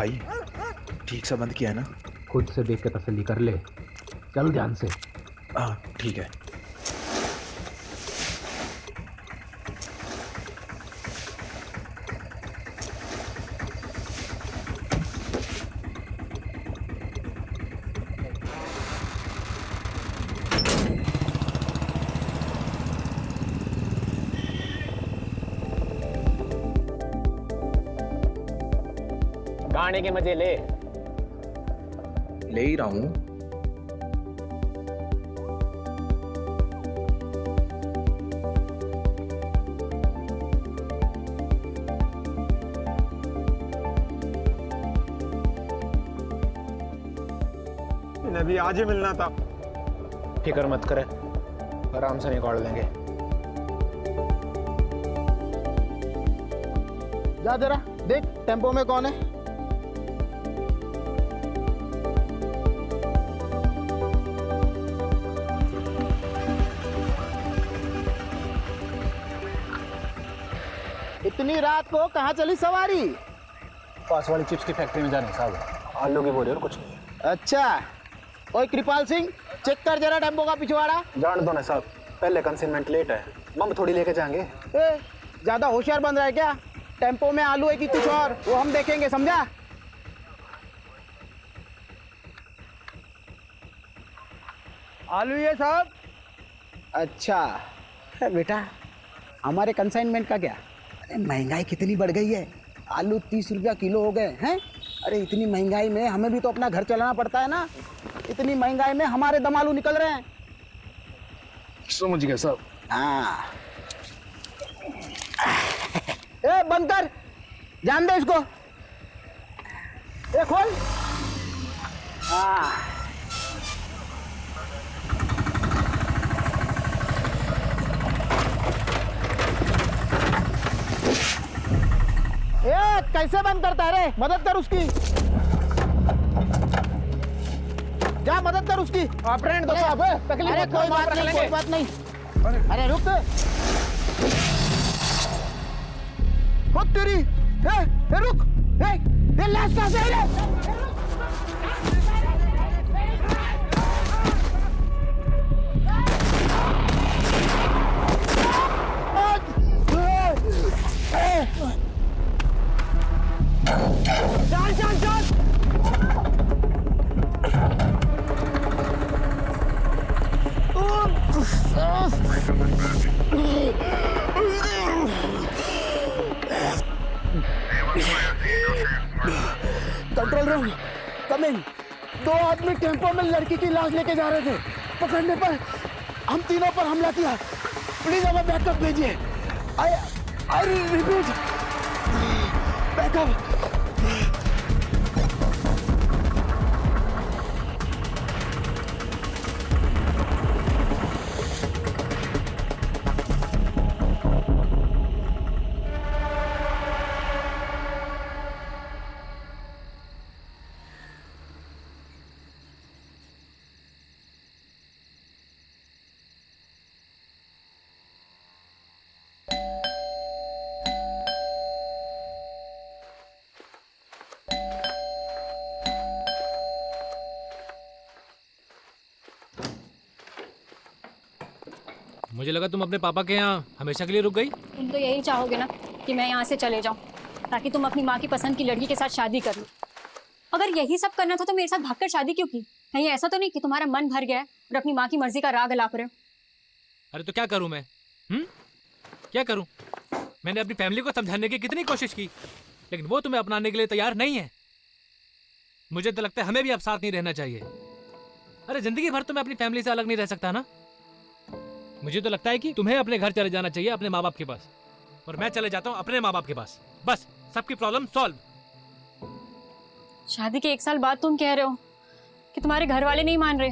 भाई ठीक से बंद किया है ना? खुद से देख के तसल्ली कर ले, चल ध्यान से। हाँ ठीक है। गाने के मजे ले ही रहा हूँ। इन्हें भी आज ही मिलना था। फिक्र मत करे, आराम से निकाल लेंगे। जा जरा देख टेम्पो में कौन है। इतनी रात को कहाँ चली सवारी? पास वाली चिप्स की फैक्ट्री में जाने साहब, आलू की बोरी और कुछ नहीं। अच्छा, ओए कृपाल सिंह चेक कर जरा टेम्पो का पिछवाड़ा। जान दो ना साहब, पहले कंसाइनमेंट लेट है, मम थोड़ी लेके जाएंगे। ए, ज्यादा होशियार बन रहा है क्या? टेम्पो में आलू है कि कुछ और, वो हम देखेंगे, समझा? आलू ये साहब। अच्छा बेटा, हमारे कंसाइनमेंट का क्या? अरे महंगाई कितनी बढ़ गई है, आलू 30 रुपया किलो हो गए हैं। अरे इतनी महंगाई में हमें भी तो अपना घर चलाना पड़ता है ना। इतनी महंगाई में हमारे दम आलू निकल रहे हैं। समझ गया साहब। हाँ ए बंद कर, जान दे इसको। ए खोल। हाँ ए कैसे बंद करता है रे? मदद कर उसकी, जा मदद कर उसकी। ऑपरेंट दो साहब, तकलीफ अरे मत कोई करो, बात नहीं, लेंगे। कोई बात नहीं। अरे रुक खुद तेरी। रुक, ये लाश कहाँ से है रे? चल चल चल। Control room coming. 2 आदमी टेम्पो में लड़की की लाश लेके जा रहे थे। पकड़ने पर हम तीनों पर हमला किया। प्लीज हमें बैकअप भेजिए। I repeat, backup. मुझे लगा तुम अपने पापा के यहाँ हमेशा के लिए रुक गई। तुम तो यही चाहोगे ना कि मैं यहाँ से चले जाऊँ, ताकि तुम अपनी माँ की पसंद की लड़की के साथ शादी कर लो। अगर यही सब करना था तो मेरे साथ भागकर शादी क्यों की? कहीं ऐसा तो नहीं कि तुम्हारा मन भर गया है और अपनी माँ की मर्जी का राग अलाप रहे हो? अरे तो क्या करूँ मैं? क्या करूँ? मैंने अपनी फैमिली को समझाने की कितनी कोशिश की, लेकिन वो तुम्हें अपनाने के लिए तैयार नहीं है। मुझे तो लगता है हमें भी अब साथ नहीं रहना चाहिए। अरे जिंदगी भर तो मैं अपनी फैमिली से अलग नहीं रह सकता ना। मुझे तो लगता है कि तुम्हें अपने घर चले जाना चाहिए, अपने माँ बाप के पास, और मैं चले जाता हूँ अपने माँ बाप के पास। बस सबकी प्रॉब्लम सॉल्व। शादी के 1 साल बाद तुम कह रहे हो कि तुम्हारे घर वाले नहीं मान रहे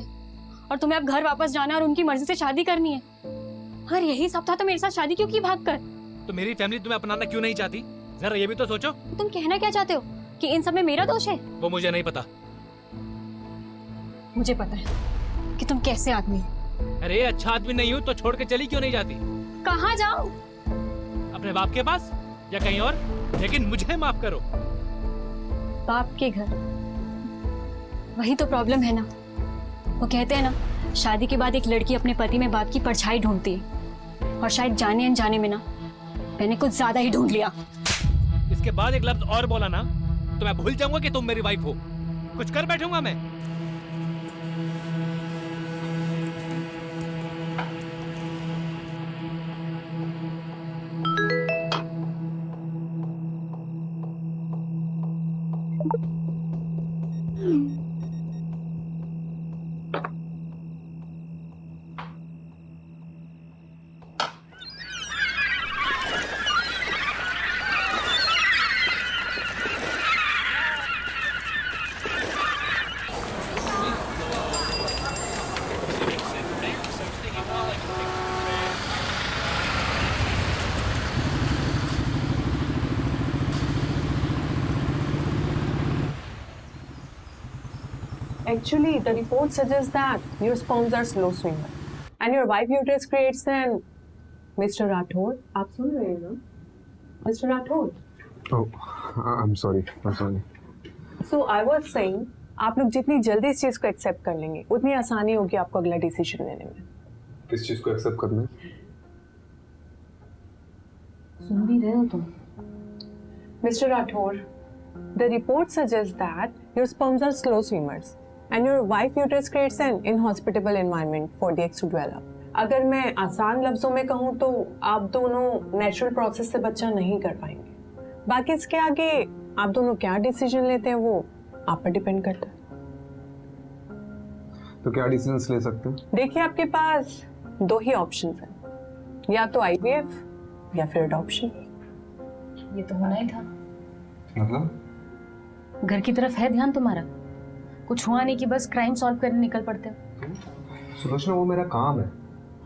और तुम्हें अब घर वापस जाना और उनकी मर्जी से शादी करनी है। अगर यही सब था तो मेरे साथ शादी क्यों की भाग कर? तो मेरी फैमिली तुम्हें अपनाना क्यों नहीं चाहती? जरा ये भी तो सोचो। तो तुम कहना क्या चाहते हो कि इन सब में मेरा दोष है? वो मुझे नहीं पता। मुझे पता है कि तुम कैसे आदमी हो। अरे अच्छा आदमी नहीं हूँ तो छोड़ के चली क्यों नहीं जाती? कहाँ जाऊं? अपने बाप के पास या कहीं और, लेकिन मुझे माफ करो। बाप के घर। वही तो प्रॉब्लम है ना। वो कहते हैं ना, शादी के बाद एक लड़की अपने पति में बाप की परछाई ढूंढती है, और शायद जाने अनजाने में ना मैंने कुछ ज्यादा ही ढूंढ लिया। इसके बाद एक लफ्ज और बोला ना तो मैं भूल जाऊंगा कि तुम मेरी वाइफ हो। कुछ कर बैठूंगा मैं। Actually, the report suggests that your sperms are slow swimmer and your wife uterus creates an Mr. Rathod. आप सुन रहे हैं ना? Mr. Rathod. Oh, I'm sorry. So I was saying, आप लोग जितनी जल्दी इस चीज को एक्सेप्ट कर लेंगे उतनी आसानी होगी आपको अगला डिसीजन लेने में। किस चीज को एक्सेप्ट करना है? सुन भी रहे हो तुम? Mr. Rathod, the report suggests that your sperms are slow swimmers and your wife uterus creates an inhospitable environment for the eggs to develop. अगर मैं आसान लफ्जों में कहूँ तो आप दोनों नेचुरल प्रोसेस से बच्चा नहीं कर पाएंगे। बाकी इसके आगे आप दोनों क्या डिसीजन लेते हैं वो आप पर डिपेंड करता है। तो क्या डिसीजंस ले सकते हैं? देखिए आपके पास दो ही ऑप्शंस हैं, या तो IVF या फिर अडॉप्शन। ये तो होना ही था। मतलब घर की तरफ है ध्यान तुम्हारा, कुछ हुआ नहीं कि बस क्राइम सॉल्व करने निकल पड़ते हो। सुलोचना, वो मेरा काम है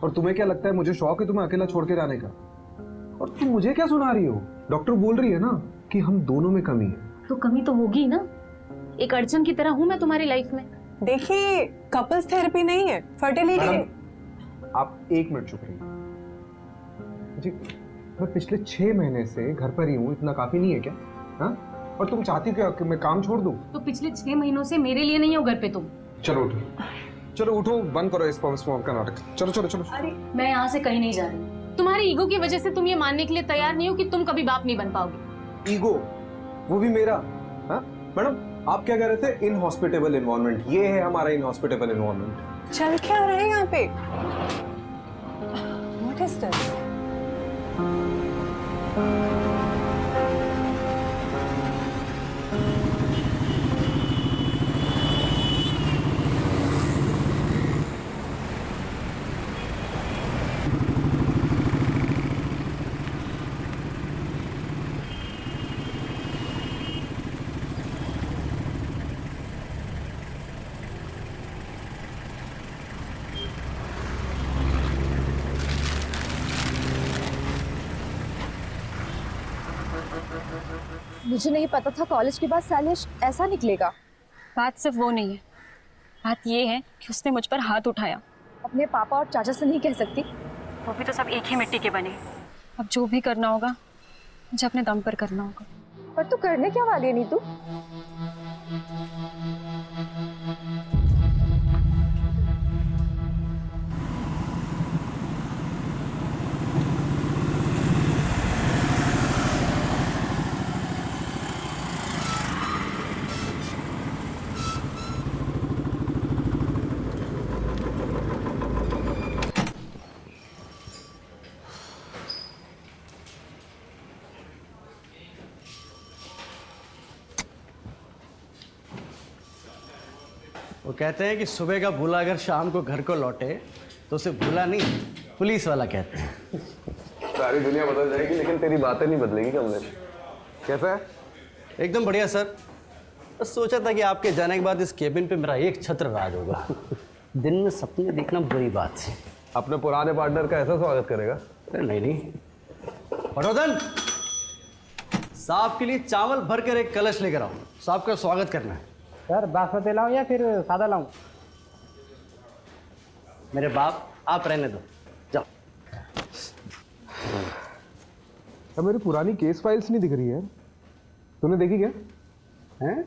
और तुम्हें क्या लगता है मुझे शौक है तुम्हें अकेला छोड़ के जाने का? और तुम मुझे क्या सुना रही हो? डॉक्टर बोल रही है ना कि हम दोनों में कमी है। तो कमी तो होगी ही ना, एक अड़चन की तरह हूं मैं तुम्हारी लाइफ में। देखिए कपल्स थेरेपी नहीं है, फर्टिलिटी। आप एक मिनट चुप रहिए जी। मैं पिछले 6 महीने से घर पर ही हूँ, इतना काफी नहीं है क्या? हाँ? और तुम चाहती हो क्या कि मैं काम छोड़ दूं? तो पिछले 6 महीनों से मेरे लिए नहीं हो घर पे तुम। चलो उठो, बंद करो इस स्पॉम का नाटक। चलो। अरे मैं यहाँ से कहीं नहीं जा रही। तुम्हारी ईगो की वजह से तुम ये मानने के लिए तैयार नहीं हो कि तुम कभी बाप नहीं बन पाओगे। ईगो? वो भी मेरा? हाँ मैडम, आप क्या कह रहे थे? इनहॉस्पिटेबल एनवायरनमेंट, ये है हमारा इनहॉस्पिटेबल एनवायरनमेंट। चल क्या रहे हैं यहाँ पे? What is this? मुझे नहीं पता था कॉलेज के बाद शैलेश ऐसा निकलेगा। बात सिर्फ वो नहीं है, बात ये है कि उसने मुझ पर हाथ उठाया। अपने पापा और चाचा से नहीं कह सकती? वो भी तो सब एक ही मिट्टी के बने। अब जो भी करना होगा मुझे अपने दम पर करना होगा। पर तू करने क्या वाली है नीतू? वो कहते हैं कि सुबह का भूला अगर शाम को घर को लौटे तो उसे भूला नहीं, पुलिस वाला कहते हैं। सारी दुनिया बदल जाएगी लेकिन तेरी बातें नहीं बदलेगी कमलेश। कैसा है? एकदम बढ़िया सर। बस सोचा था कि आपके जाने के बाद इस केबिन पे मेरा एक छत्र राज होगा। दिन में सपने देखना बुरी बात है। अपने पुराने पार्टनर का ऐसा स्वागत करेगा? अरे नहीं। पटोदन, साहब के लिए चावल भर कर एक कलश लेकर आओ, साहब का स्वागत करना है। सर बासमती लाऊं या फिर सादा लाऊं? मेरे बाप, आप रहने दो, जाओ। अब मेरी पुरानी केस फाइल्स नहीं दिख रही है, तूने देखी क्या? हैं?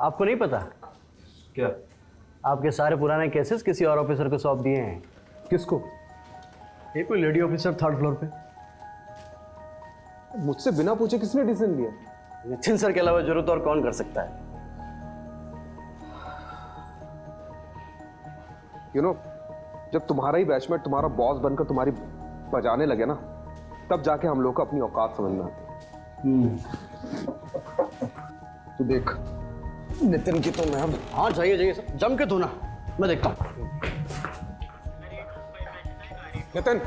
आपको नहीं पता? क्या? आपके सारे पुराने केसेस किसी और ऑफिसर को सौंप दिए हैं। किसको? ये कोई लेडी ऑफिसर 3rd फ्लोर पे। मुझसे बिना पूछे किसने डिसीजन लिया? नितिन सर के अलावा जरूरत और कौन कर सकता है? जब तुम्हारा ही बैचमेट तुम्हारा बॉस बनकर तुम्हारी बजाने लगे ना, तब जाके हम लोग को अपनी औकात समझ में आती है। तू देख, नितिन की तो मैं अब। हाँ जाइए जाइए सर, जम के धोना, मैं देखता हूँ। Nitin,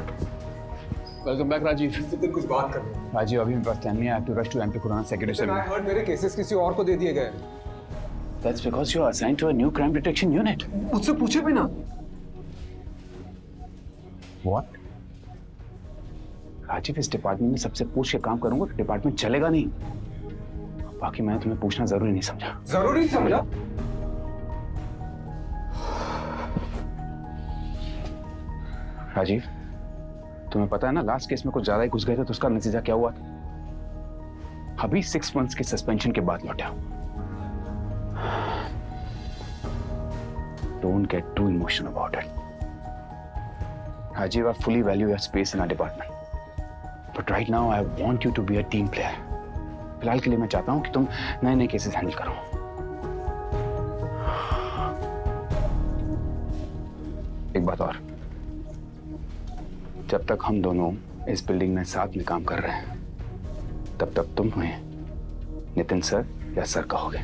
welcome back Rajiv. नितिन कुछ बात कर रहे हैं। राजीव, अभी मेरे पास टाइम नहीं है। I have to rush to MP Khurana secretary से I heard मेरे केसेस किसी और को दे दिए गए। That's because you are assigned to a new crime detection unit. मुझसे पूछे भी ना। What? राजीव, इस डिपार्टमेंट में सबसे पूछ के काम करूंगा तो डिपार्टमेंट चलेगा नहीं। बाकी मैंने तुम्हें पूछना जरूरी नहीं समझा। जरूरी समझा? राजीव, तुम्हें पता है ना, लास्ट केस में कुछ ज्यादा ही घुस गए थे तो उसका नतीजा क्या हुआ? अभी 6 months की सस्पेंशन के बाद लौटा। Don't get too emotional about it. Rajiv, I fully value your space in our department. But right now, I want you to be a team player. फिलहाल के लिए मैं चाहता हूं कि तुम नए-नए केसेस हैंडल करो। एक बात और, जब तक हम दोनों इस बिल्डिंग में साथ में काम कर रहे हैं, तब तक तुम हमें नितिन सर या सर कहोगे।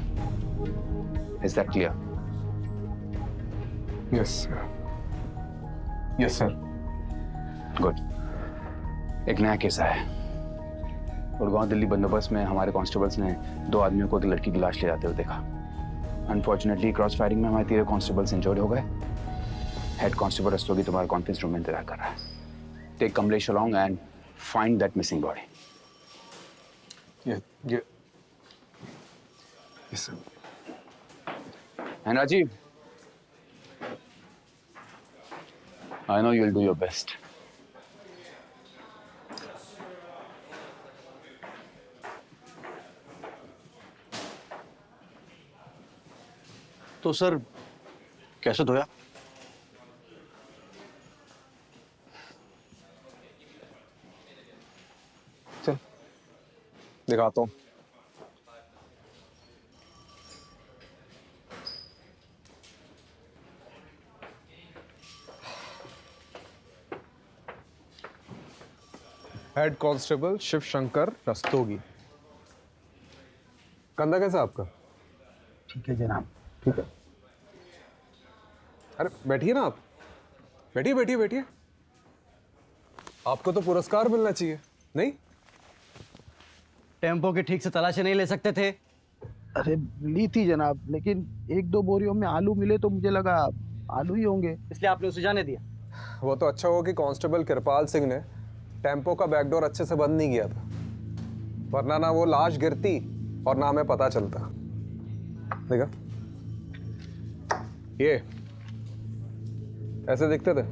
Is that clear? Yes, sir. Yes, sir. Good. एक नया केस आया है। गुड़गांव दिल्ली बंदोबस्त में हमारे कांस्टेबल्स ने 2 आदमियों को एक लड़की की लाश ले जाते हुए देखा। अनफॉर्चुनेटली क्रॉस फायरिंग में हमारे 3 कांस्टेबल्स इंजर्ड हो गए। हेड कांस्टेबल रस्तोगी तुम्हारे कॉन्फ्रेंस रूम में इंतजार कर रहा है। Take Kamlesh along and find that missing body. Yes, sir. And Rajiv, I know you'll do your best. तो सर कैसे धोया? चल दिखाता हूँ। Head constable Shiv Shankar Rastogi. कंधा कैसा आपका? ठीक है जनाब। ठीक है। अरे बैठिए ना आप। बैठिए बैठिए बैठिए। आपको तो पुरस्कार मिलना चाहिए, नहीं? टेम्पो की ठीक से तलाशी नहीं ले सकते थे? अरे ली थी जनाब, लेकिन 1-2 बोरियों में आलू मिले तो मुझे लगा आलू ही होंगे, इसलिए आपने उसे जाने दिया। वो तो अच्छा हुआ कि कांस्टेबल कृपाल सिंह ने टेम्पो का बैकडोर अच्छे से बंद नहीं किया था, वरना ना वो लाश गिरती और ना हमें पता चलता। देखा, ये ऐसे दिखते थे।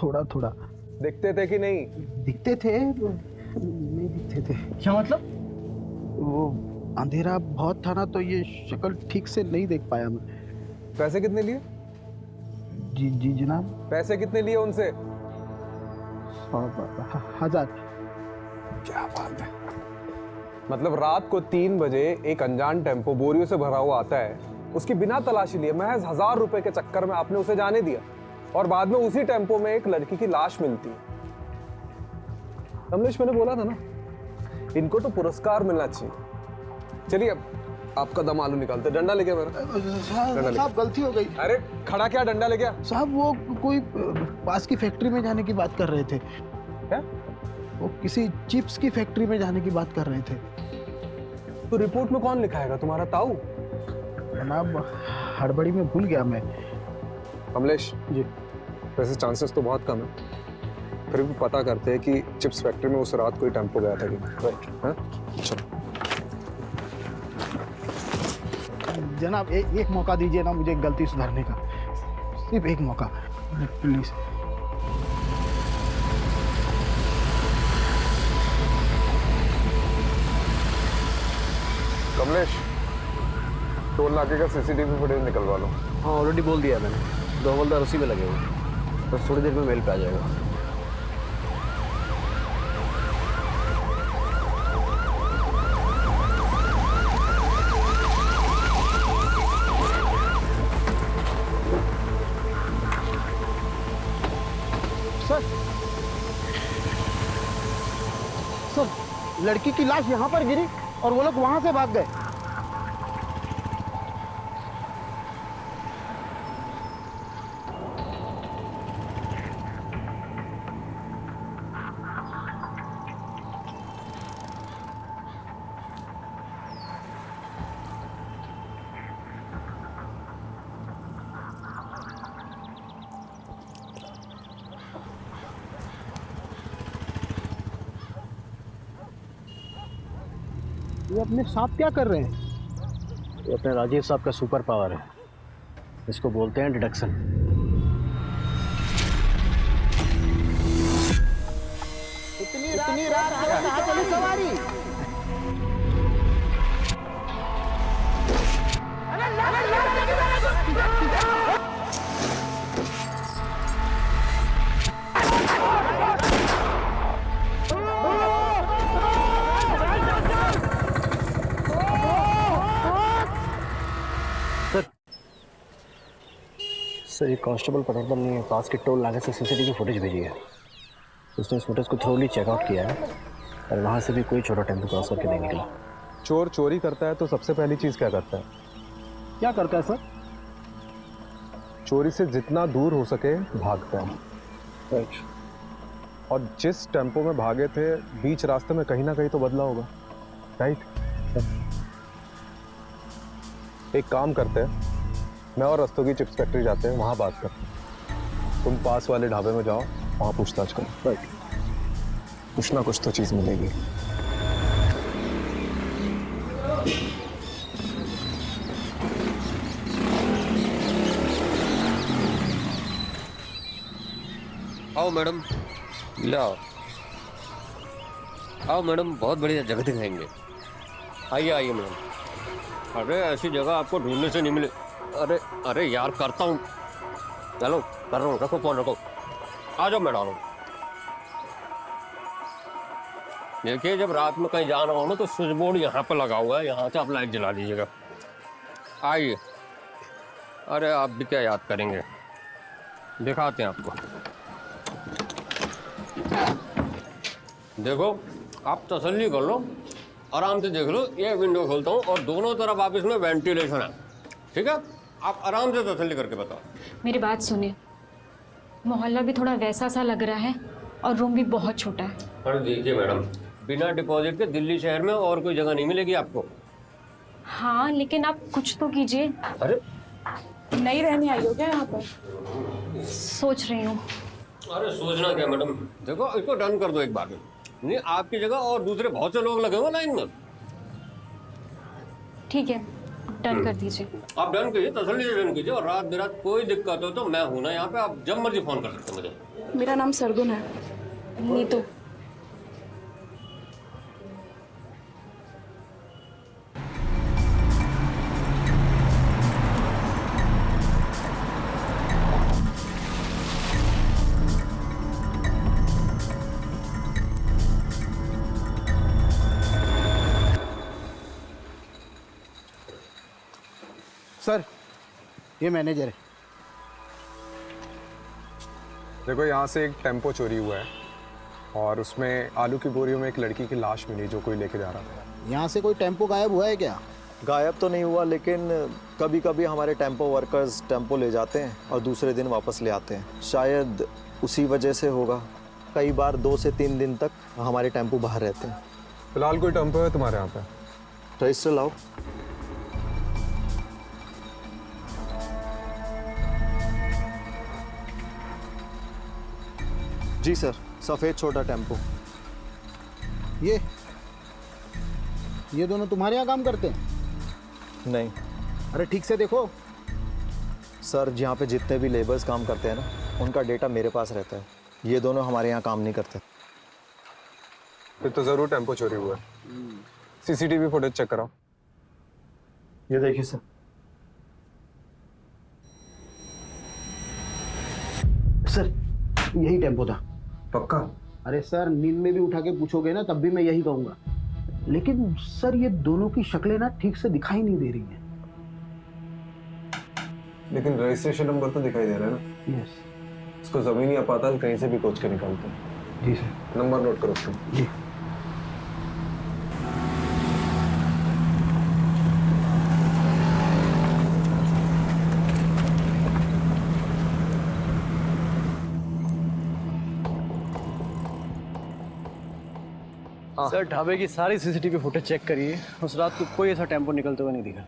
थोड़ा थोड़ा दिखते थे कि नहीं? दिखते थे, नहीं दिखते थे। क्या मतलब? वो अंधेरा बहुत था ना, तो ये शक्ल ठीक से नहीं देख पाया मैं। पैसे कितने लिए? जी जी जनाब। पैसे कितने लिए उनसे? 1000। क्या बात है। मतलब रात को 3 बजे एक अनजान टेम्पो बोरियों से भरा हुआ आता है, उसकी बिना तलाशी लिए महज 1000 रुपए के चक्कर में आपने उसे जाने दिया, और बाद में उसी टेम्पो में एक लड़की की लाश मिलती है। कमलेश, मैंने बोला था ना, इनको तो पुरस्कार मिलना चाहिए। चलिए अब आपका दम आलू निकालते। डंडा लेके मेरा। साहब गलती हो गई। अरे खड़ा क्या डंडा ले गया? साहब वो कोई पास की फैक्ट्री में जाने की बात कर रहे थे। क्या? वो किसी चिप्स की फैक्ट्री में जाने की बात कर रहे थे। तो रिपोर्ट में कौन लिखाएगा? तुम्हारा ताऊ? जनाब हड़बड़ी में भूल गया मैं। कमलेश जी। वैसे चांसेस तो बहुत कम है, फिर भी पता करते हैं कि चिप्स फैक्ट्री में उस रात कोई टेम्पो गया था कि नहीं। राइट। चलो जनाब एक मौका दीजिए ना मुझे गलती सुधारने का, सिर्फ एक मौका प्लीज। कमलेश, टोल नाके का सीसीटीवी फुटेज निकलवा लो। हाँ ऑलरेडी बोल दिया है मैंने, 2 हवलदार उसी में लगे हुए, बस थोड़ी देर में मेल पे आ जाएगा। सर, लड़की की लाश यहाँ पर गिरी और वो लोग वहां से भाग गए। ये अपने साथ क्या कर रहे हैं? ये अपने राजीव साहब का सुपर पावर है, इसको बोलते हैं डिडक्शन। इतनी रात कहाँ चली सवारी? सर ये कांस्टेबल पटवर्धन ने पास के टोल नाके से सीसीटीवी फुटेज भेजी है। उसने इस फुटेज को थ्रोली चेकआउट किया है और वहाँ से भी कोई छोटा टेम्पो क्रॉस करके नहीं निकला। चोर चोरी करता है तो सबसे पहली चीज क्या करता है? क्या करता है सर? चोरी से जितना दूर हो सके भागता है। राइट। और जिस टेम्पो में भागे थे, बीच रास्ते में कहीं ना कहीं तो बदला होगा, राइट? एक काम करते हैं, मैं और रस्तोगी चिप्स फैक्ट्री जाते हैं, वहाँ बात करते हैं। तुम पास वाले ढाबे में जाओ, वहाँ पूछताछ करो। राइट। कुछ ना कुछ तो चीज़ मिलेगी। आओ मैडम, लाओ। आओ मैडम, बहुत बढ़िया जगह दिखाएंगे। आइए आइए मैडम। अरे ऐसी जगह आपको ढूंढने से नहीं मिले। अरे अरे यार, करता हूँ, चलो कर रहा हूँ, रखो फोन रखो। आ जाओ मैं डालूँ। देखिए, जब रात में कहीं जाना हो ना तो स्विच बोर्ड यहाँ पर लगा हुआ है, यहाँ से आप लाइट जला दीजिएगा। आइए। अरे आप भी क्या याद करेंगे, दिखाते हैं आपको। देखो, आप तसल्ली कर लो, आराम से देख लो। ये विंडो खोलता हूँ और दोनों तरफ आप इसमें वेंटिलेशन है, ठीक है? आप आराम से तसल्ली करके बताओ। मेरी बात सुनिए, मोहल्ला भी थोड़ा वैसा सा लग रहा है और रूम भी बहुत छोटा है। अरे देखिए मैडम, बिना डिपॉजिट के दिल्ली शहर में और कोई जगह नहीं मिलेगी आपको। हाँ, लेकिन आप कुछ तो कीजिए। अरे नहीं रहने आई हो क्या यहाँ पर? सोच रही हूँ। अरे सोचना क्या मैडम, देखो इसको डन कर दो एक बार में। नहीं, आपकी जगह और दूसरे बहुत से लोग लगे हुए लाइन में। ठीक है, डन कर दीजिए। आप डन कीजिए, तसल्ली से डन कीजिए। और रात बिरात कोई दिक्कत हो तो मैं हूं ना यहाँ पे, आप जब मर्जी फोन कर सकते हैं मुझे। मेरा नाम सरगुन है। नीतू। सर, ये मैनेजर है। देखो, यहाँ से एक टेम्पो चोरी हुआ है और उसमें आलू की बोरियों में एक लड़की की लाश मिली जो कोई लेके जा रहा था। यहाँ से कोई टेम्पो गायब हुआ है क्या? गायब तो नहीं हुआ, लेकिन कभी कभी हमारे टेम्पो वर्कर्स टेम्पो ले जाते हैं और दूसरे दिन वापस ले आते हैं। शायद उसी वजह से होगा। कई बार 2 से 3 दिन तक हमारे टेम्पो बाहर रहते हैं। फिलहाल कोई टेम्पो है तुम्हारे यहाँ पे? रजिस्टर लाओ। जी सर, सफ़ेद छोटा टेम्पो। ये दोनों तुम्हारे यहाँ काम करते हैं? नहीं अरे ठीक से देखो। सर, जहाँ पे जितने भी लेबर्स काम करते हैं ना, उनका डेटा मेरे पास रहता है। ये दोनों हमारे यहाँ काम नहीं करते। फिर तो ज़रूर टेम्पो चोरी हुआ है। सीसीटीवी फुटेज चेक कराओ। ये देखिए सर। सर यही टेम्पो था। पक्का? अरे सर, नींद में भी उठा के पूछोगे ना तब भी मैं यही कहूंगा। लेकिन सर ये दोनों की शक्लें ना ठीक से दिखाई नहीं दे रही हैं। लेकिन रजिस्ट्रेशन नंबर तो दिखाई दे रहा है ना? यस। इसको जमीनी आपातकाल कहीं से भी खोज के निकालते हैं। जी सर। नंबर नोट करो उसका। जी। सर ढाबे की सारी सीसीटीवी फुटेज चेक करिए, उस रात को कोई ऐसा टेम्पो निकलते हुए नहीं दिखा।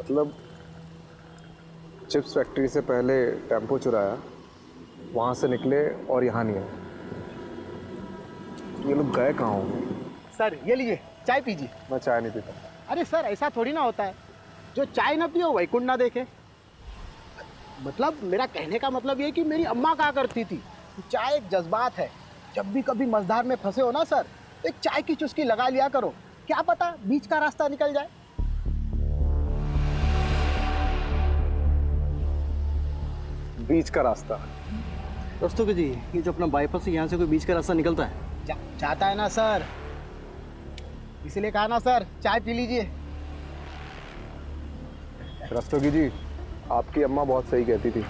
मतलब चिप्स फैक्ट्री से पहले टेम्पो चुराया, वहां से निकले और यहाँ नहीं आए। ये लोग गए कहाँ होंगे? सर ये लीजिए, चाय पीजिए। मैं चाय नहीं पीता। अरे सर ऐसा थोड़ी ना होता है, जो चाय ना पियो वैकुंठ ना देखे। मतलब मेरा कहने का मतलब ये कि मेरी अम्मा कहा करती थी, चाय एक जज्बात है। जब भी कभी मझधार में फंसे हो ना सर, तो एक चाय की चुस्की लगा लिया करो, क्या पता बीच का रास्ता निकल जाए। बीच का रास्ता? रस्तोगी जी, ये जो अपना बाईपास है यहाँ से कोई बीच का रास्ता निकलता है? जाता है ना सर, इसलिए कहा ना सर, चाय पी लीजिए। रस्तोगी जी, आपकी अम्मा बहुत सही कहती थी।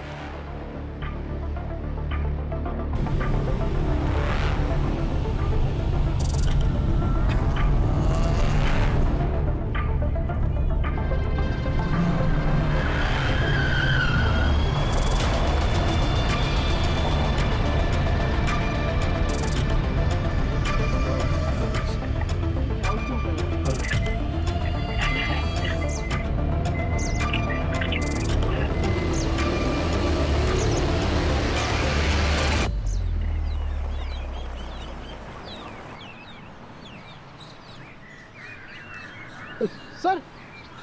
सर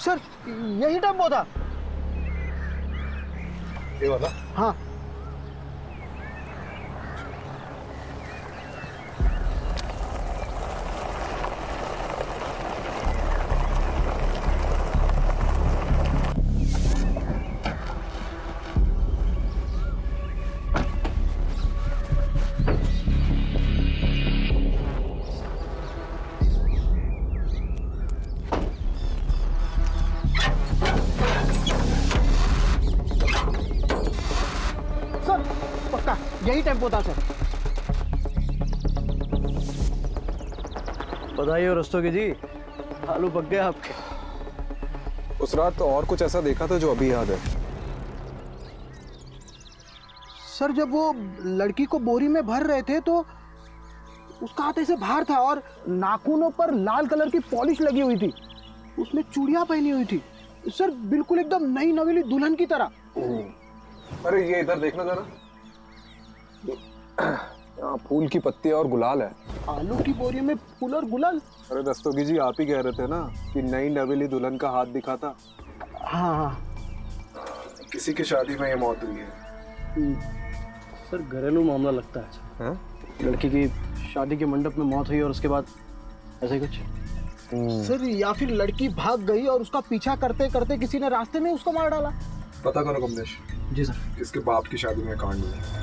सर यही टेम्पो था। ये वाला? हाँ। यही टेम्पो था सर। बधाई हो रस्तोगी जी, आलू पक गए आपके। उस रात तो और कुछ ऐसा देखा था जो अभी याद है? सर जब वो लड़की को बोरी में भर रहे थे तो उसका हाथ ऐसे बाहर था और नाखूनों पर लाल कलर की पॉलिश लगी हुई थी, उसने चूड़ियां पहनी हुई थी सर, बिल्कुल एकदम नई नवेली दुल्हन की तरह। अरे ये इधर देखना जरा, यहाँ फूल की पत्तियां और गुलाल है। आलू की बोरी में फूल और गुलाल? अरे दस्तोगी जी, आप ही कह रहे थे ना कि नई नवेली दुल्हन का हाथ दिखा था। हाँ हाँ। किसी की शादी में ये मौत हुई है। सर घरेलू मामला लगता है। लड़की की शादी के मंडप में मौत हुई और उसके बाद ऐसे ही कुछ। सर या फिर लड़की भाग गई और उसका पीछा करते करते किसी ने रास्ते में उसको मार डाला। पता करो कमलेश। जी सर। किसके बाप की शादी में कांड हुआ?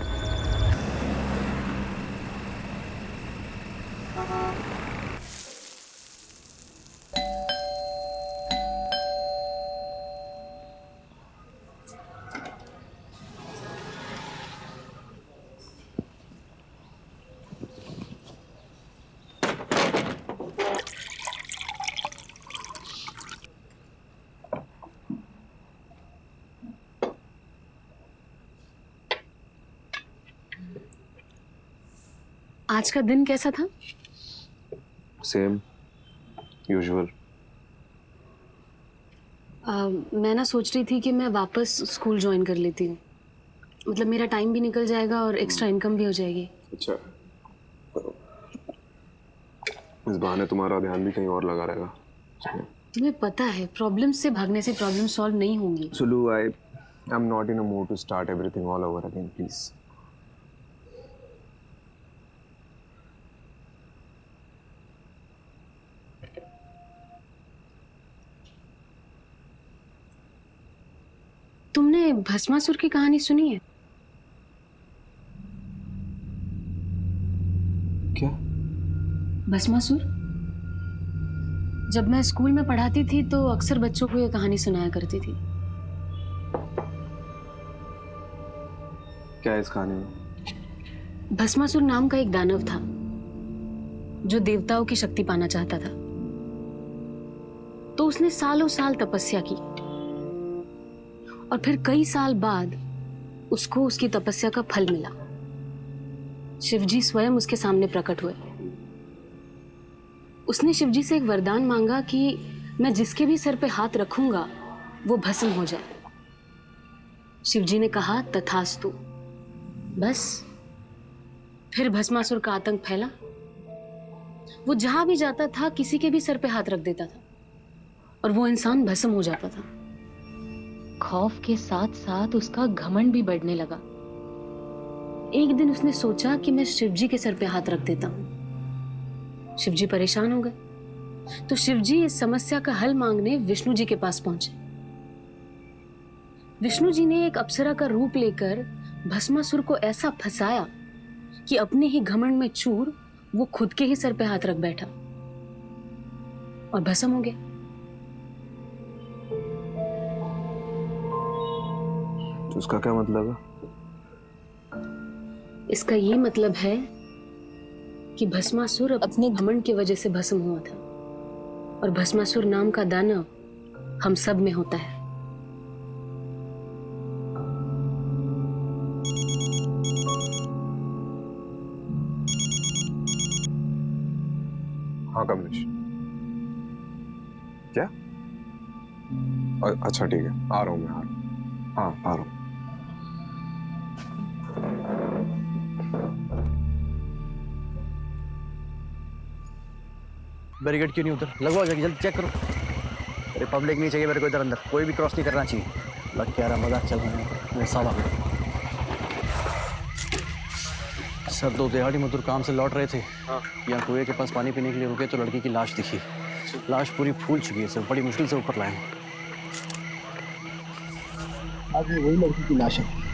आज का दिन कैसा था? Same usual. मैं ना सोच रही थी कि मैं वापस स्कूल ज्वाइन कर लेती हूँ, मतलब मेरा टाइम भी निकल जाएगा और एक्स्ट्रा इनकम भी हो जाएगी। अच्छा, इस बहाने तुम्हारा ध्यान भी कहीं और लगा रहेगा। तुम्हें पता है प्रॉब्लम से भागने से प्रॉब्लम सॉल्व नहीं होंगी। Sulu, I am not in a mood to start everything all over again, please. तुमने भस्मासुर की कहानी सुनी है? क्या? भस्मासुर? जब मैं स्कूल में पढ़ाती थी तो अक्सर बच्चों को ये कहानी सुनाया करती थी। क्या है इस कहानी में? भस्मासुर नाम का एक दानव था जो देवताओं की शक्ति पाना चाहता था। तो उसने सालों साल तपस्या की और फिर कई साल बाद उसको उसकी तपस्या का फल मिला। शिवजी स्वयं उसके सामने प्रकट हुए। उसने शिवजी से एक वरदान मांगा कि मैं जिसके भी सर पे हाथ रखूंगा वो भस्म हो जाए। शिवजी ने कहा तथास्तु। बस फिर भस्मासुर का आतंक फैला। वो जहां भी जाता था किसी के भी सर पे हाथ रख देता था और वो इंसान भस्म हो जाता था। खौफ के साथ साथ उसका घमंड भी बढ़ने लगा। एक दिन उसने सोचा कि मैं शिवजी के सर पे हाथ रख देता हूं। शिवजी परेशान हो गए तो शिवजी इस समस्या का हल मांगने विष्णु जी के पास पहुंचे। विष्णु जी ने एक अप्सरा का रूप लेकर भस्मासुर को ऐसा फंसाया कि अपने ही घमंड में चूर वो खुद के ही सर पे हाथ रख बैठा और भस्म हो गया। तो उसका क्या मतलब है? इसका ये मतलब है कि भस्मासुर अपने घमंड की वजह से भस्म हुआ था और भस्मासुर नाम का दानव हम सब में होता है। हाँ कमलेश, क्या? अच्छा ठीक है, आ रहा हूँ मैं, हाँ आ रहा हूँ। बैरिकेड क्यों नहीं उधर? लगवाओ जाके, जल्दी चेक करो। अरे पब्लिक नहीं चाहिए मेरे को इधर अंदर, कोई भी क्रॉस नहीं करना चाहिए। लग क्या रहा मजाक चल रहा है मेरे साथ। सर 2 दिहाड़ी मजदूर काम से लौट रहे थे, यहाँ कुएं के पास पानी पीने के लिए रुके तो लड़की की लाश दिखी। लाश पूरी फूल चुकी है सर, बड़ी मुश्किल से ऊपर लाए। आज वही लड़की की लाश है।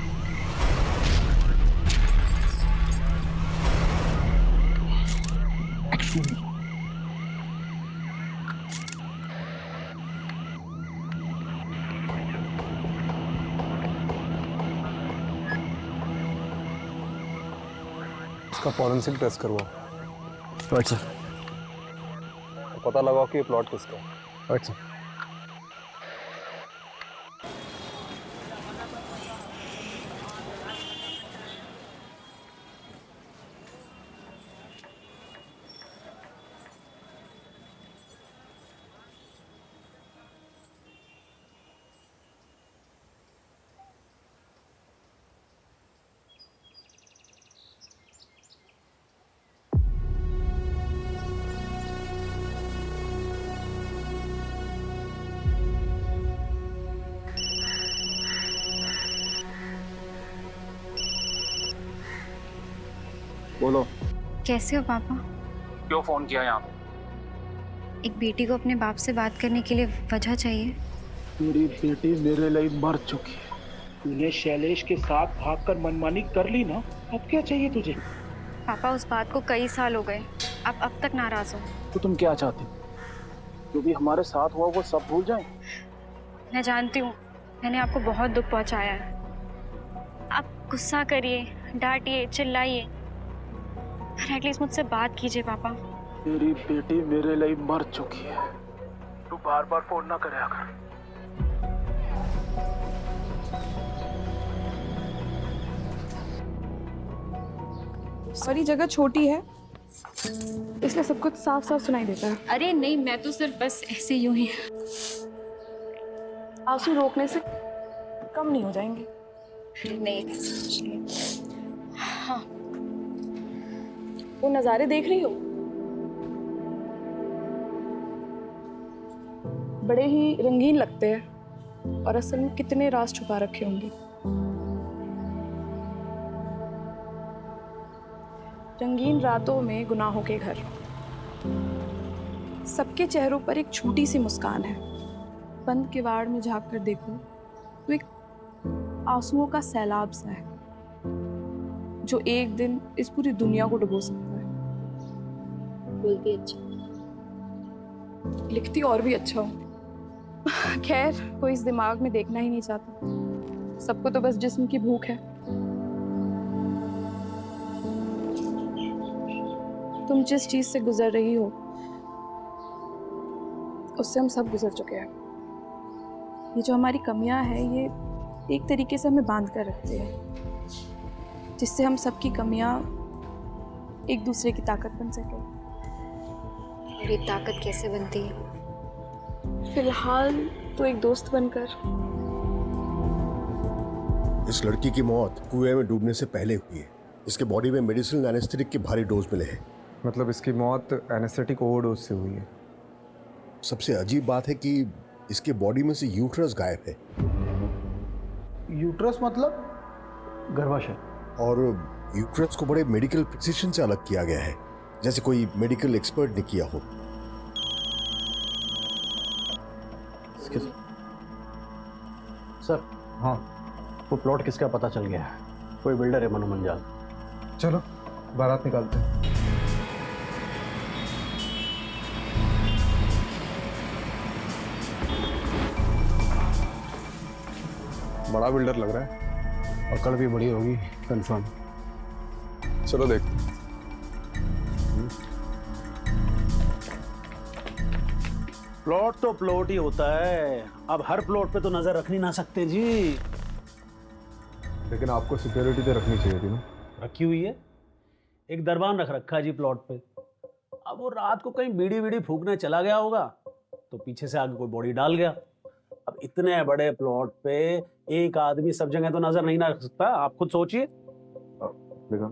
इसका फॉरेंसिक टेस्ट करवाओ। Right sir. पता लगाओ कि ये प्लॉट किसका है। Right sir. बोलो। कैसे हो पापा? क्यों फोन किया यहाँ पे? एक बेटी को अपने बाप से बात करने के लिए वजह चाहिए। मेरी बेटी मेरे लिए मर चुकी है। तूने शैलेश के साथ भागकर मनमानी कर ली ना, अब क्या चाहिए तुझे? पापा उस बात को कई साल हो गए, आप अब तक नाराज हो। तो तुम क्या चाहती? जो भी हमारे साथ हुआ वो सब भूल जाए? मैं जानती हूँ मैंने आपको बहुत दुख पहुँचाया है। आप गुस्सा करिए, डांटिए, चिल्लाइए, पर एटलीस्ट मुझसे बात कीजिए पापा। मेरी बेटी मेरे लिए मर चुकी है, तू बार बार फोन ना करे कर। सारी जगह छोटी है इसलिए सब कुछ साफ साफ सुनाई देता है। अरे नहीं, मैं तो सिर्फ बस ऐसे यूं ही। आंसू रोकने से कम नहीं हो जाएंगे। नहीं। हाँ, वो नज़ारे देख रही हो, बड़े ही रंगीन लगते हैं और असल में कितने राज छुपा रखे होंगे। रंगीन रातों में गुनाहों के घर, सबके चेहरों पर एक छोटी सी मुस्कान है। बंद किवाड़ में झांक कर देखो तो एक आंसुओं का सैलाब सा है जो एक दिन इस पूरी दुनिया को डुबो सकता है। बोलती अच्छा, लिखती और भी अच्छा हो। खैर, कोई इस दिमाग में देखना ही नहीं चाहता। सबको तो बस जिस्म की भूख है। तुम जिस चीज से गुजर रही हो उससे हम सब गुजर चुके हैं। ये जो हमारी कमियां हैं ये एक तरीके से हमें बांध कर रखते हैं, जिससे हम सबकी कमियां एक दूसरे की ताकत बन सके। और ये ताकत कैसे बनती है? फिलहाल तो एक दोस्त बनकर। इस लड़की की मौत कुएं में डूबने से पहले हुई है। इसके बॉडी में मेडिसिनल एनेस्थेटिक के भारी डोज मिले हैं। मतलब इसकी मौत एनेस्थेटिक ओवरडोज से हुई है। सबसे अजीब बात है कि इसके बॉडी में से यूट्रस गायब है। यूट्रस मतलब गर्भाशय। और यूट्रस को बड़े मेडिकल प्रिसिशन से अलग किया गया है, जैसे कोई मेडिकल एक्सपर्ट ने किया हो। सर, हाँ, वो प्लॉट किसका पता चल गया है। कोई बिल्डर है मनु मंजाल। चलो बारात निकालते हैं। बड़ा बिल्डर लग रहा है। अकड़ भी बड़ी होगी, कंफर्म। चलो देखते हैं। प्लॉट तो प्लॉट ही होता है। अब हर प्लॉट पे तो नजर रख नहीं ना सकते जी। लेकिन आपको सिक्योरिटी तो रखनी चाहिए थी ना। रखी हुई है, एक दरबान रख रखा है जी प्लॉट पे। अब वो रात को कहीं बीड़ी बीड़ी फूकने चला गया होगा तो पीछे से आगे कोई बॉडी डाल गया। अब इतने बड़े प्लॉट पे एक आदमी सब जगह तो नजर नहीं ना रख सकता। आप खुद सोचिए। लेकिन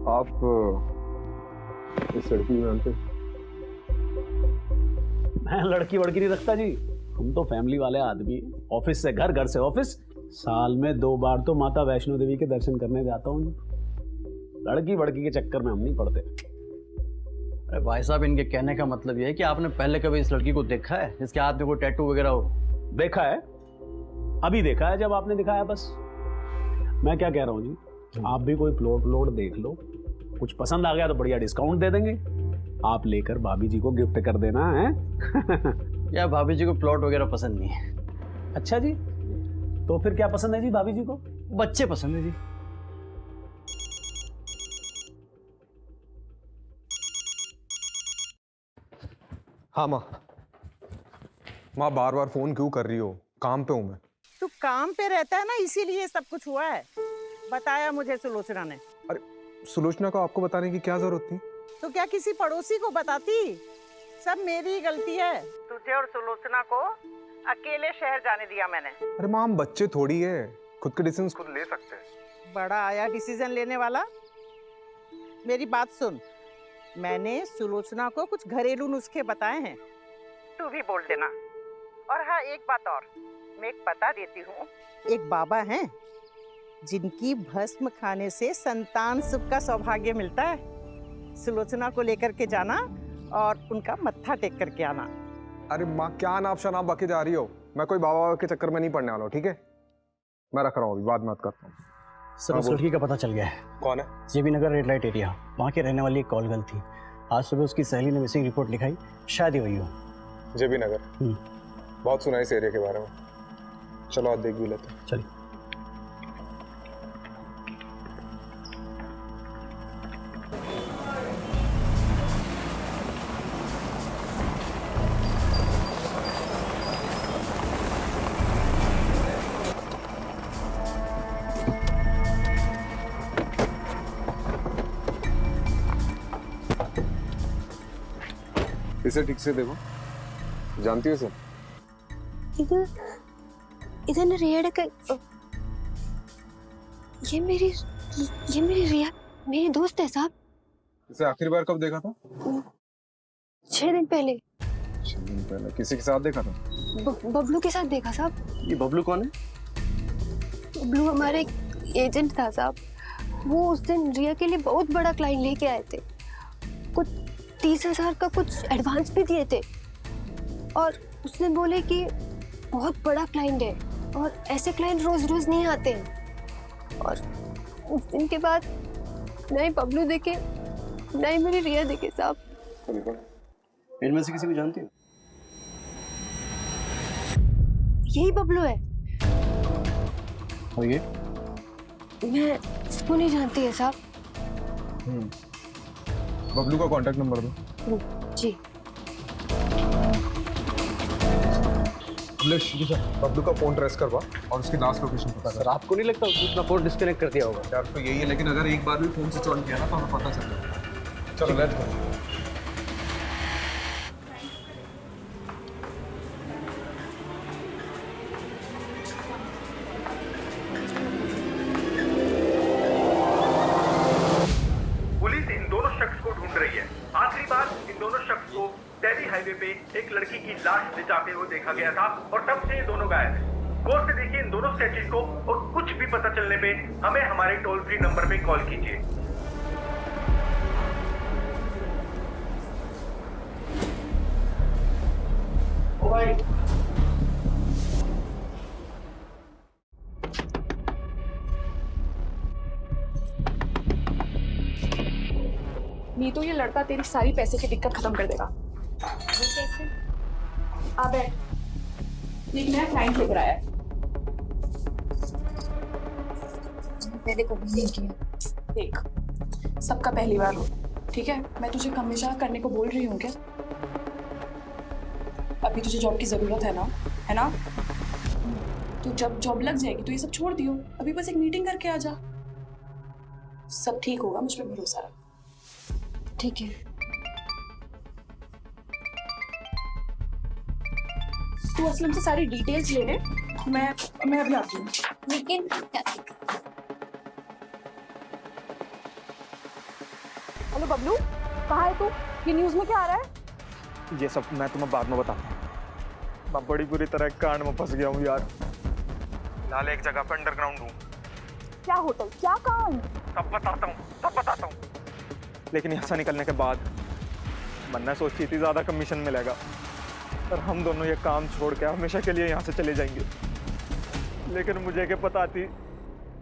आप इस लड़की को जानते? मैं लड़की वड़की नहीं रखता जी। हम तो फैमिली वाले आदमी, ऑफिस से घर, घर से ऑफिस। साल में 2 बार तो माता वैष्णो देवी के दर्शन करने जाता हूँ जी। लड़की वड़की के चक्कर में हम नहीं पड़ते। अरे भाई साहब, इनके कहने का मतलब ये है कि आपने पहले कभी इस लड़की को देखा है जिसके हाथ में कोई टैटू वगैरह हो? देखा है, अभी देखा है जब आपने दिखाया। बस मैं क्या कह रहा हूँ जी, आप भी कोई प्लॉट देख लो, कुछ पसंद आ गया तो बढ़िया डिस्काउंट दे देंगे। आप लेकर भाभी जी को गिफ्ट कर देना है। या भाभी जी को प्लॉट वगैरह पसंद नहीं है। अच्छा जी, तो फिर क्या पसंद है जी भाभी जी को? बच्चे पसंद है जी। हाँ माँ। माँ बार बार फोन क्यों कर रही हो? काम पे हूँ मैं। तू काम पे रहता है ना, इसीलिए सब कुछ हुआ है। बताया मुझे सुलोचना ने। अरे सुलोचना को आपको बताने की क्या जरूरत थी? तो क्या किसी पड़ोसी को बताती? सब मेरी गलती है। तुझे और सुलोचना को अकेले शहर जाने दिया मैंने। अरे माँ, हम बच्चे थोड़ी है, खुद के डिसीजन खुद ले सकते हैं। बड़ा आया डिसीजन लेने वाला। मेरी बात सुन, मैंने सुलोचना को कुछ घरेलू नुस्खे बताए हैं, तू भी बोल देना। और हाँ, एक बात और मैं एक बता देती हूँ। एक बाबा हैं जिनकी भस्म खाने से संतान सुख का सौभाग्य मिलता है। सुलोचना को लेकर के जाना और उनका मत्था टेक करके आना। अरे माँ, क्या नाप शनाप बाकी जा रही हो? मैं कोई बाबा के चक्कर में नहीं पड़ने वाला हूँ, ठीक है? मैं रख रहा हूँ, अभी बाद में बात करता हूँ। सर, उस लड़की का पता चल गया है। कौन है? जेबी नगर रेड लाइट एरिया, वहाँ के रहने वाली एक कॉल गर्ल थी। आज सुबह उसकी सहेली ने मिसिंग रिपोर्ट लिखाई, शायद ही वही हो। जेबी नगर? बहुत सुना इस एरिया के बारे में। चलो आज देख भी लेते हैं। चलिए। इसे ठीक से देखो, जानती हो इसे? इधर न रिया का ये मेरी रिया मेरी दोस्त है साहब। इसे आखिरी बार कब देखा था? 6 दिन पहले। 6 दिन पहले किसी के साथ देखा था? बबलू के साथ देखा साहब। ये बबलू कौन है? बबलू हमारे एक एजेंट था साहब। वो उस दिन रिया के लिए बहुत बड़ा क्लाइंट लेके आए थे। कुछ 30,000 का कुछ एडवांस भी दिए थे और उसने बोले कि बहुत बड़ा क्लाइंट है और ऐसे क्लाइंट रोज रोज नहीं आते हैं। और उस दिन के बाद नहीं बबलू देखे नहीं मेरी रिया देखे साहब। इनमें से किसी को जानती हो? यही बबलू है। और ये? मैं इसको नहीं जानती है साहब। बबलू का कांटेक्ट नंबर दो। जी जी सर, बबलू का फोन ट्रेस करवा और उसकी लास्ट लोकेशन पता कर। सर आपको नहीं लगता उसने अपना फोन डिस्कनेक्ट कर दिया होगा? यार तो यही है, लेकिन अगर एक बार भी फोन स्विच ऑन किया ना तो हमें पता चल जाएगा। चलो लेट्स गो। पुलिस इन दोनों शख्स को ढूंढ रही है। आखिरी बार इन दोनों शख्स को दिल्ली हाईवे पे एक लड़की की लाश ले जाते हुए देखा गया था और तब से ये दोनों गायब हैं। गौर से देखिए इन दोनों स्केचेस को और कुछ भी पता चलने पे हमें हमारे टोल फ्री नंबर पे कॉल कीजिए। नहीं तो ये लड़का तेरी सारी पैसे की दिक्कत खत्म कर देगा। वो कैसे? आ बैठ। एक नया क्लाइंट लेकर आया है। मैंने कभी नहीं किया। देख सबका पहली बार हो, ठीक है? मैं तुझे हमेशा करने को बोल रही हूँ क्या? अभी तुझे जॉब की जरूरत है ना? तो जब जॉब लग जाएगी तो ये सब छोड़ दियो। अभी बस एक मीटिंग करके आ जा, सब ठीक होगा, मुझ पे भरोसा रख। ठीक है। तू असलम से सारी डिटेल्स ले ले, मैं अभी आती हूँ। लेकिन हेलो बबलू, कहाँ है तू? ये न्यूज़ में क्या आ रहा है? ये सब मैं तुम्हें बाद में बताता हूँ। मैं बड़ी बुरी तरह कांड में फंस गया हूँ यार। फिलहाल एक जगह पर अंडरग्राउंड हूँ। क्या होटल, क्या काम? सब बताता हूँ। लेकिन यहाँ से निकलने के बाद मन्ना सोची थी ज़्यादा कमीशन मिलेगा, पर हम दोनों ये काम छोड़ के हमेशा के लिए यहाँ से चले जाएंगे। लेकिन मुझे क्या पता थी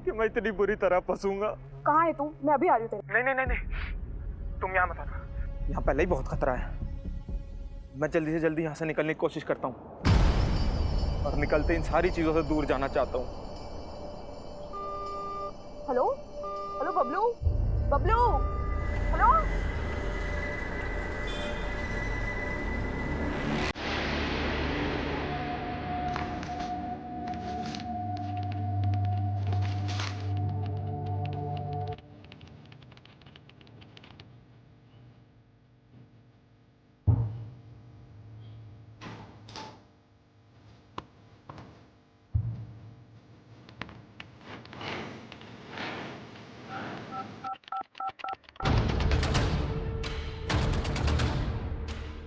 कि मैं इतनी बुरी तरह फंसूंगा। कहाँ है तू? मैं अभी आ रही हूँ तेरे। नहीं, तुम यहाँ मत आना। यहाँ पहले ही बहुत खतरा है। मैं जल्दी से जल्दी यहाँ से निकलने की कोशिश करता हूँ और निकलते इन सारी चीज़ों से दूर जाना चाहता हूँ। Hello Bablu, hello.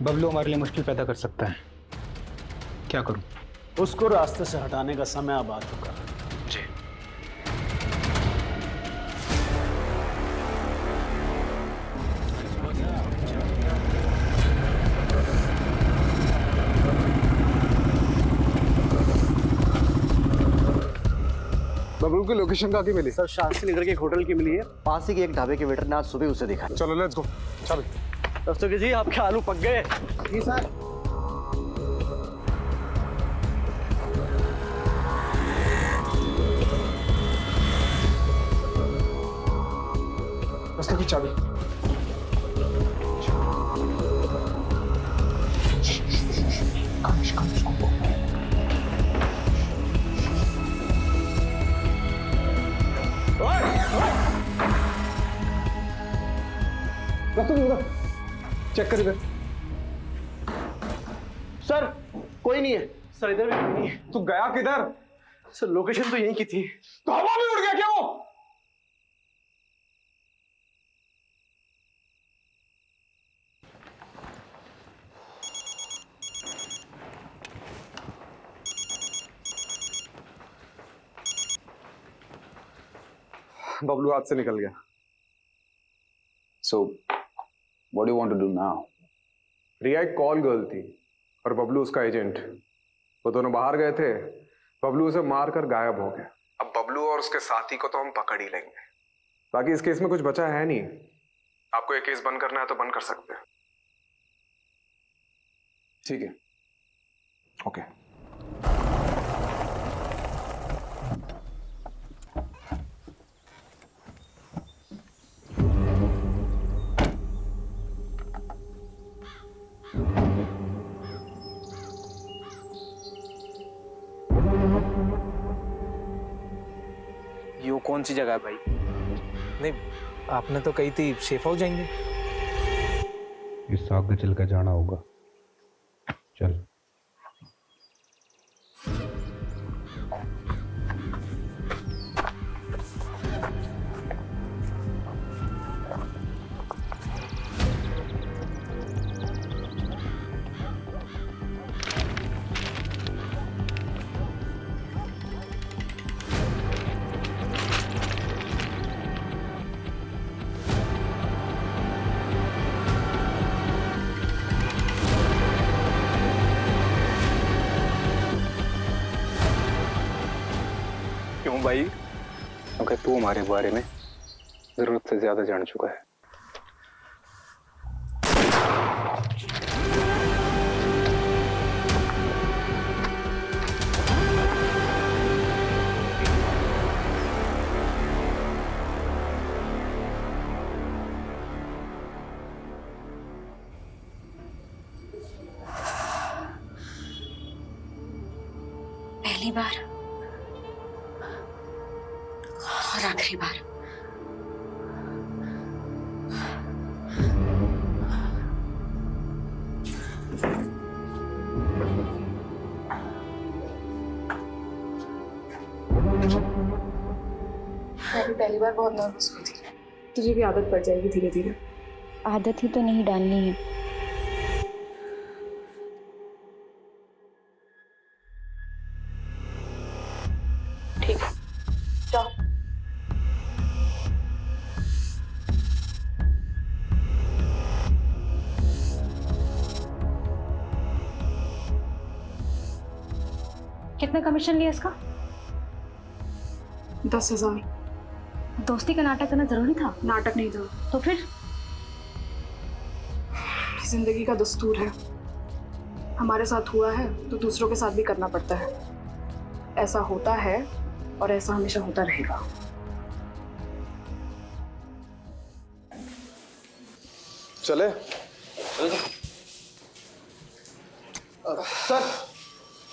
बबलू हमारे लिए मुश्किल पैदा कर सकता है, क्या करूं? उसको रास्ते से हटाने का समय अब आ चुका है। जी। बबलू की लोकेशन कहाँ की मिली? सर शास्त्री नगर के एक होटल की मिली है, पास ही के एक ढाबे के वेटर ने आज सुबह उसे देखा है। चलो लेट्स गो। चलो दस्तों जी आपके आलू पक गए। जी सर। रास्ते की चाबी। चेक कर इधर। सर कोई नहीं है। सर इधर भी कोई नहीं है। तू गया किधर? सर लोकेशन तो यहीं की थी। तो हवा में उड़ गया क्या वो? बबलू हाथ से निकल गया। So, what do you want to do now? रिया एक कॉल गर्ल थी और बबलू उसका एजेंट। वो दोनों बाहर गए थे, बबलू उसे मारकर गायब हो गया। अब बबलू और उसके साथी को तो हम पकड़ ही लेंगे, बाकी इस केस में कुछ बचा है नहीं। आपको ये केस बंद करना है तो बंद कर सकते हैं। ठीक है, ओके। यो कौन सी जगह है भाई? नहीं, आपने तो कही थी सेफ हाउस जाएंगे। इस आगे चल कर जाना होगा, चल। क्यों भाई? क्योंकि तू हमारे बारे में जरूरत से ज्यादा जान चुका है। पहली बार और आखिरी बार। मैं भी पहली बार बहुत नर्वस हुई थी। तुझे भी आदत पड़ जाएगी धीरे धीरे। आदत ही तो नहीं डालनी है। ठीक है, जाओ। कितना कमीशन लिया इसका? 10,000। दोस्ती का नाटक करना जरूरी था? नाटक नहीं था। तो फिर? जिंदगी का दस्तूर है, हमारे साथ हुआ है तो दूसरों के साथ भी करना पड़ता है। ऐसा होता है और ऐसा हमेशा होता रहेगा। चले? सर,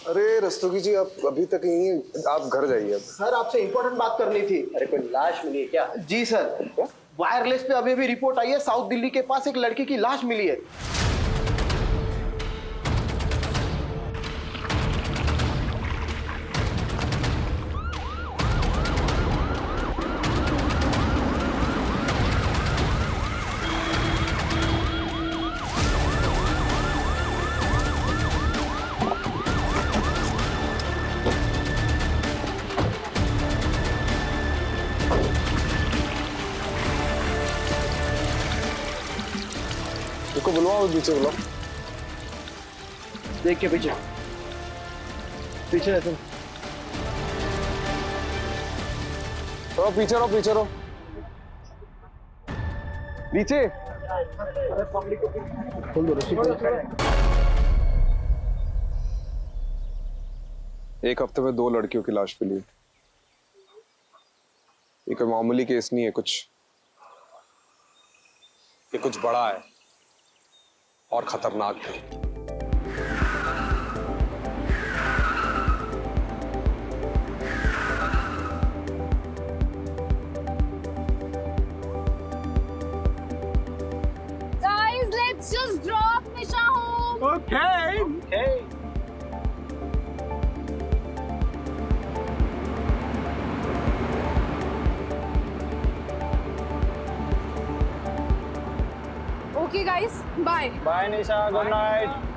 अरे रस्तोगी जी, आप अभी तक यहीं हैं, आप घर जाइए अब। सर आपसे इंपॉर्टेंट बात करनी थी। अरे कोई लाश मिली है क्या? जी सर, वायरलेस पे अभी रिपोर्ट आई है, साउथ दिल्ली के पास एक लड़की की लाश मिली है। इसको बुलवाओ, पीछे बुलाओ। देख के पीछे पीछे है तुम। रहो पीछे, रहो पीछे, रहो नीचे। खोल दो रस्सी। एक हफ्ते में 2 लड़कियों की लाश मिली। ये कोई मामूली केस नहीं है, ये कुछ बड़ा है और खतरनाक भी। Guys, let's just drop Nisha home. Okay. Okay, guys. Bye. Bye Nisha, good night.